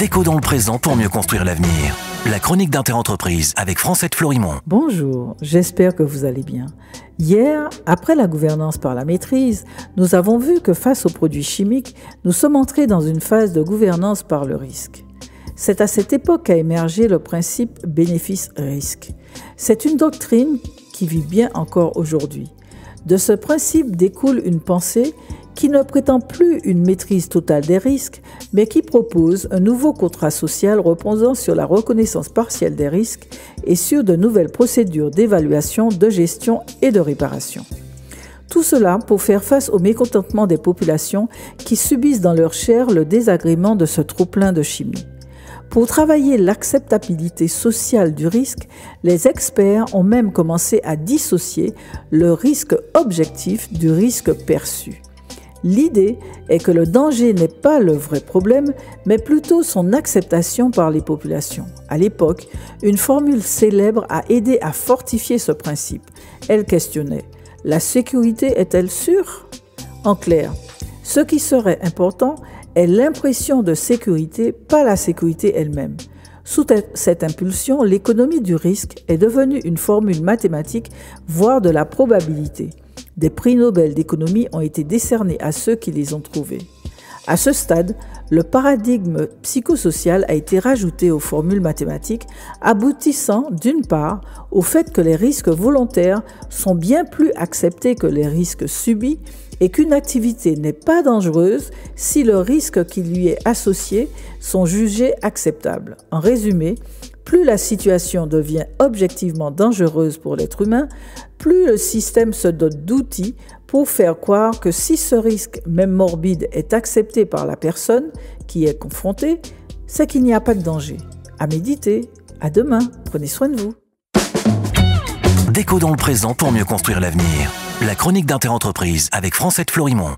Déco dans le présent pour mieux construire l'avenir. La chronique d'Interentreprise avec Francette Florimond. Bonjour, j'espère que vous allez bien. Hier, après la gouvernance par la maîtrise, nous avons vu que face aux produits chimiques, nous sommes entrés dans une phase de gouvernance par le risque. C'est à cette époque qu'a émergé le principe bénéfice-risque. C'est une doctrine qui vit bien encore aujourd'hui. De ce principe découle une pensée qui ne prétend plus une maîtrise totale des risques, mais qui propose un nouveau contrat social reposant sur la reconnaissance partielle des risques et sur de nouvelles procédures d'évaluation, de gestion et de réparation. Tout cela pour faire face au mécontentement des populations qui subissent dans leur chair le désagrément de ce trop-plein de chimie. Pour travailler l'acceptabilité sociale du risque, les experts ont même commencé à dissocier le risque objectif du risque perçu. L'idée est que le danger n'est pas le vrai problème, mais plutôt son acceptation par les populations. À l'époque, une formule célèbre a aidé à fortifier ce principe. Elle questionnait « La sécurité est-elle sûre ?» En clair, ce qui serait important est l'impression de sécurité, pas la sécurité elle-même. Sous cette impulsion, l'économie du risque est devenue une formule mathématique, voire de la probabilité. Des prix Nobel d'économie ont été décernés à ceux qui les ont trouvés. À ce stade, le paradigme psychosocial a été rajouté aux formules mathématiques, aboutissant d'une part au fait que les risques volontaires sont bien plus acceptés que les risques subis et qu'une activité n'est pas dangereuse si le risque qui lui est associé sont jugés acceptables. En résumé, plus la situation devient objectivement dangereuse pour l'être humain, plus le système se dote d'outils pour faire croire que si ce risque, même morbide, est accepté par la personne qui est confrontée, c'est qu'il n'y a pas de danger. À méditer. À demain. Prenez soin de vous. Déco dans le présent pour mieux construire l'avenir. La chronique d'Interentreprise avec Francette Florimond.